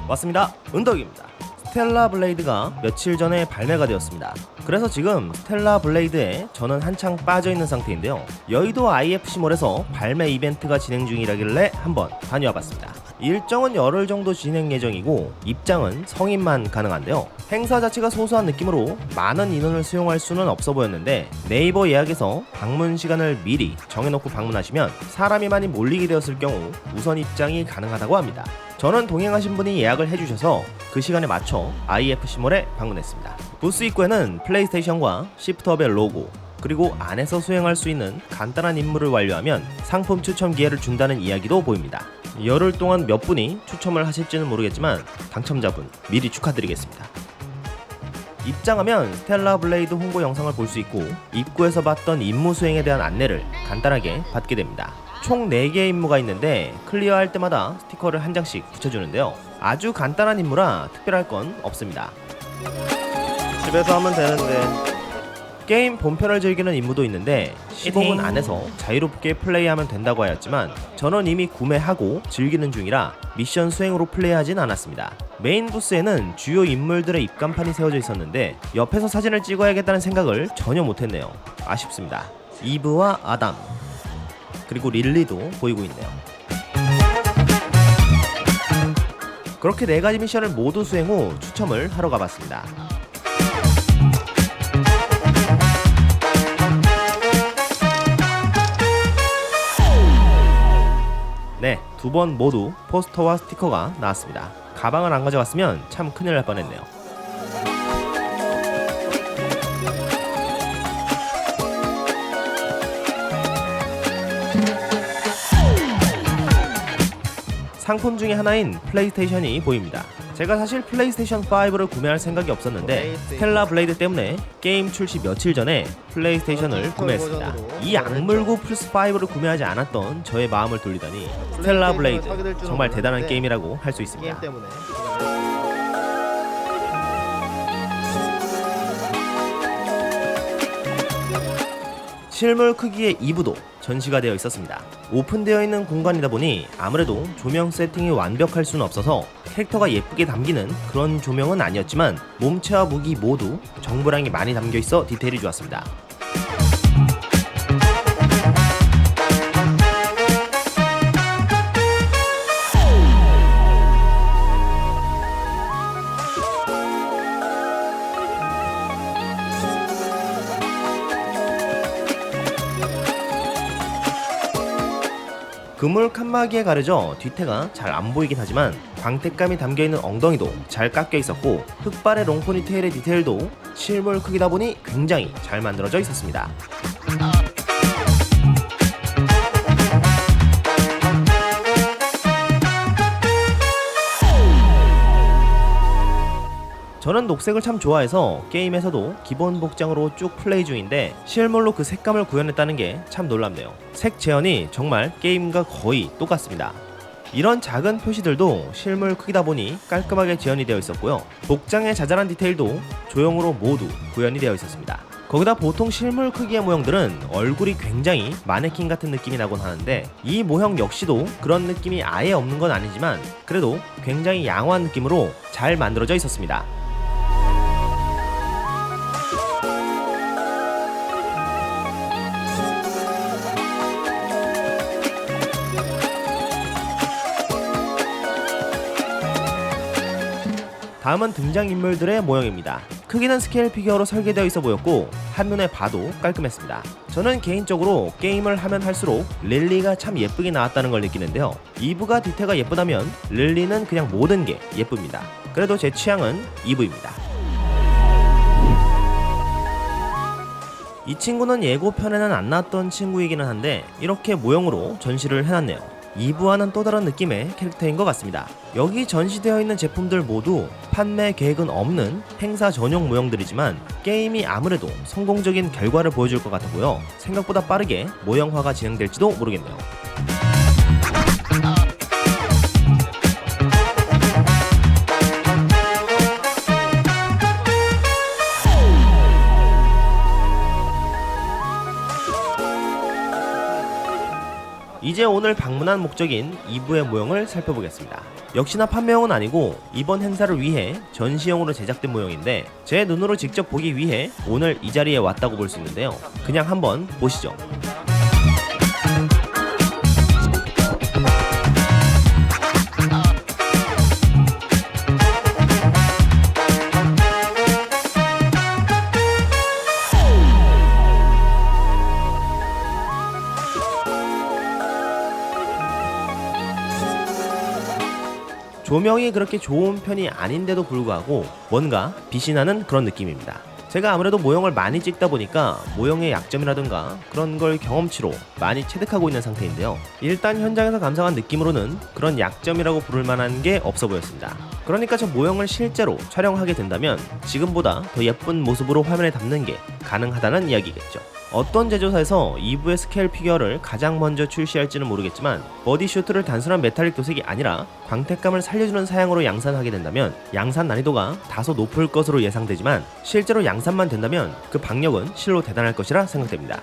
왔습니다. 은덕입니다. 스텔라 블레이드가 며칠 전에 발매가 되었습니다. 그래서 지금 스텔라 블레이드에 저는 한창 빠져있는 상태인데요. 여의도 IFC몰에서 발매 이벤트가 진행 중이라길래 한번 다녀와 봤습니다. 일정은 열흘 정도 진행 예정이고 입장은 성인만 가능한데요. 행사 자체가 소소한 느낌으로 많은 인원을 수용할 수는 없어 보였는데 네이버 예약에서 방문 시간을 미리 정해놓고 방문하시면 사람이 많이 몰리게 되었을 경우 우선 입장이 가능하다고 합니다. 저는 동행하신 분이 예약을 해주셔서 그 시간에 맞춰 IFC몰에 방문했습니다. 부스 입구에는 플레이스테이션과 시프트업의 로고, 그리고 안에서 수행할 수 있는 간단한 임무를 완료하면 상품 추첨 기회를 준다는 이야기도 보입니다. 열흘 동안 몇 분이 추첨을 하실지는 모르겠지만 당첨자분 미리 축하드리겠습니다. 입장하면 스텔라 블레이드 홍보 영상을 볼 수 있고 입구에서 봤던 임무 수행에 대한 안내를 간단하게 받게 됩니다. 총 4개의 임무가 있는데 클리어할 때마다 스티커를 한 장씩 붙여주는데요. 아주 간단한 임무라 특별할 건 없습니다. 집에서 하면 되는데. 게임 본편을 즐기는 임무도 있는데 시공은 안에서 자유롭게 플레이하면 된다고 하였지만 저는 이미 구매하고 즐기는 중이라 미션 수행으로 플레이하진 않았습니다. 메인 부스에는 주요 인물들의 입간판이 세워져 있었는데 옆에서 사진을 찍어야겠다는 생각을 전혀 못했네요. 아쉽습니다. 이브와 아담 그리고 릴리도 보이고 있네요. 그렇게 4가지 미션을 모두 수행 후 추첨을 하러 가봤습니다. 네, 2번 모두 포스터와 스티커가 나왔습니다. 가방을 안 가져갔으면 참 큰일 날 뻔했네요. 상품 중에 하나인 플레이스테이션이 보입니다. 제가 사실 플레이스테이션 5를 구매할 생각이 없었는데 스텔라 블레이드 때문에 게임 출시 며칠 전에 플레이스테이션을 구매했습니다. 이 악물고 플스5를 구매하지 않았던 저의 마음을 돌리다니 스텔라 블레이드 정말 대단한 게임이라고 할 수 있습니다. 실물 크기의 2부도 전시가 되어 있었습니다. 오픈되어 있는 공간이다 보니 아무래도 조명 세팅이 완벽할 수는 없어서 캐릭터가 예쁘게 담기는 그런 조명은 아니었지만 몸체와 무기 모두 정보량이 많이 담겨 있어 디테일이 좋았습니다. 그물 칸막이에 가려져 뒤태가 잘 안 보이긴 하지만 광택감이 담겨있는 엉덩이도 잘 깎여 있었고 흑발의 롱포니테일의 디테일도 실물 크기다 보니 굉장히 잘 만들어져 있었습니다. 저는 녹색을 참 좋아해서 게임에서도 기본 복장으로 쭉 플레이 중인데 실물로 그 색감을 구현했다는 게 참 놀랍네요. 색 재현이 정말 게임과 거의 똑같습니다. 이런 작은 표시들도 실물 크기다 보니 깔끔하게 재현이 되어 있었고요. 복장의 자잘한 디테일도 조형으로 모두 구현이 되어 있었습니다. 거기다 보통 실물 크기의 모형들은 얼굴이 굉장히 마네킹 같은 느낌이 나곤 하는데 이 모형 역시도 그런 느낌이 아예 없는 건 아니지만 그래도 굉장히 양호한 느낌으로 잘 만들어져 있었습니다. 다음은 등장인물들의 모형입니다. 크기는 스케일 피규어로 설계되어 있어 보였고 한눈에 봐도 깔끔했습니다. 저는 개인적으로 게임을 하면 할수록 릴리가 참 예쁘게 나왔다는 걸 느끼는데요. 이브가 디테가 예쁘다면 릴리는 그냥 모든 게 예쁩니다. 그래도 제 취향은 이브입니다. 이 친구는 예고편에는 안 나왔던 친구이기는 한데 이렇게 모형으로 전시를 해놨네요. 이브와는 또 다른 느낌의 캐릭터인 것 같습니다. 여기 전시되어 있는 제품들 모두 판매 계획은 없는 행사 전용 모형들이지만 게임이 아무래도 성공적인 결과를 보여줄 것 같았고요. 생각보다 빠르게 모형화가 진행될지도 모르겠네요. 이제 오늘 방문한 목적인 2부의 모형을 살펴보겠습니다. 역시나 판매용은 아니고 이번 행사를 위해 전시용으로 제작된 모형인데 제 눈으로 직접 보기 위해 오늘 이 자리에 왔다고 볼 수 있는데요. 그냥 한번 보시죠. 조명이 그렇게 좋은 편이 아닌데도 불구하고 뭔가 빛이 나는 그런 느낌입니다. 제가 아무래도 모형을 많이 찍다 보니까 모형의 약점이라든가 그런 걸 경험치로 많이 체득하고 있는 상태인데요. 일단 현장에서 감상한 느낌으로는 그런 약점이라고 부를 만한 게 없어 보였습니다. 그러니까 저 모형을 실제로 촬영하게 된다면 지금보다 더 예쁜 모습으로 화면에 담는 게 가능하다는 이야기겠죠. 어떤 제조사에서 2부의 스케일 피규어를 가장 먼저 출시할지는 모르겠지만 버디슈트를 단순한 메탈릭 도색이 아니라 광택감을 살려주는 사양으로 양산하게 된다면 양산 난이도가 다소 높을 것으로 예상되지만 실제로 양산만 된다면 그 박력은 실로 대단할 것이라 생각됩니다.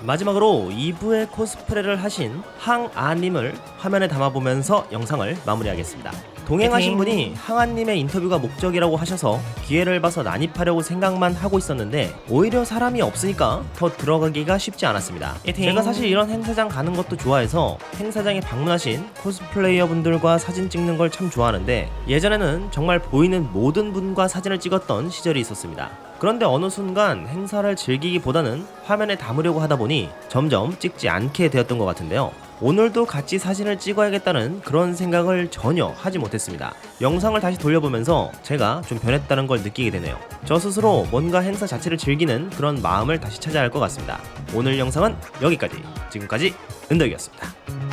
마지막으로 2부의 코스프레를 하신 항아님을 화면에 담아보면서 영상을 마무리하겠습니다. 동행하신 분이 항아님의 인터뷰가 목적이라고 하셔서 기회를 봐서 난입하려고 생각만 하고 있었는데 오히려 사람이 없으니까 더 들어가기가 쉽지 않았습니다. 제가 사실 이런 행사장 가는 것도 좋아해서 행사장에 방문하신 코스플레이어 분들과 사진 찍는 걸 참 좋아하는데 예전에는 정말 보이는 모든 분과 사진을 찍었던 시절이 있었습니다. 그런데 어느 순간 행사를 즐기기보다는 화면에 담으려고 하다 보니 점점 찍지 않게 되었던 것 같은데요. 오늘도 같이 사진을 찍어야겠다는 그런 생각을 전혀 하지 못했습니다. 영상을 다시 돌려보면서 제가 좀 변했다는 걸 느끼게 되네요. 저 스스로 뭔가 행사 자체를 즐기는 그런 마음을 다시 찾아야 할 것 같습니다. 오늘 영상은 여기까지. 지금까지 은덕이었습니다.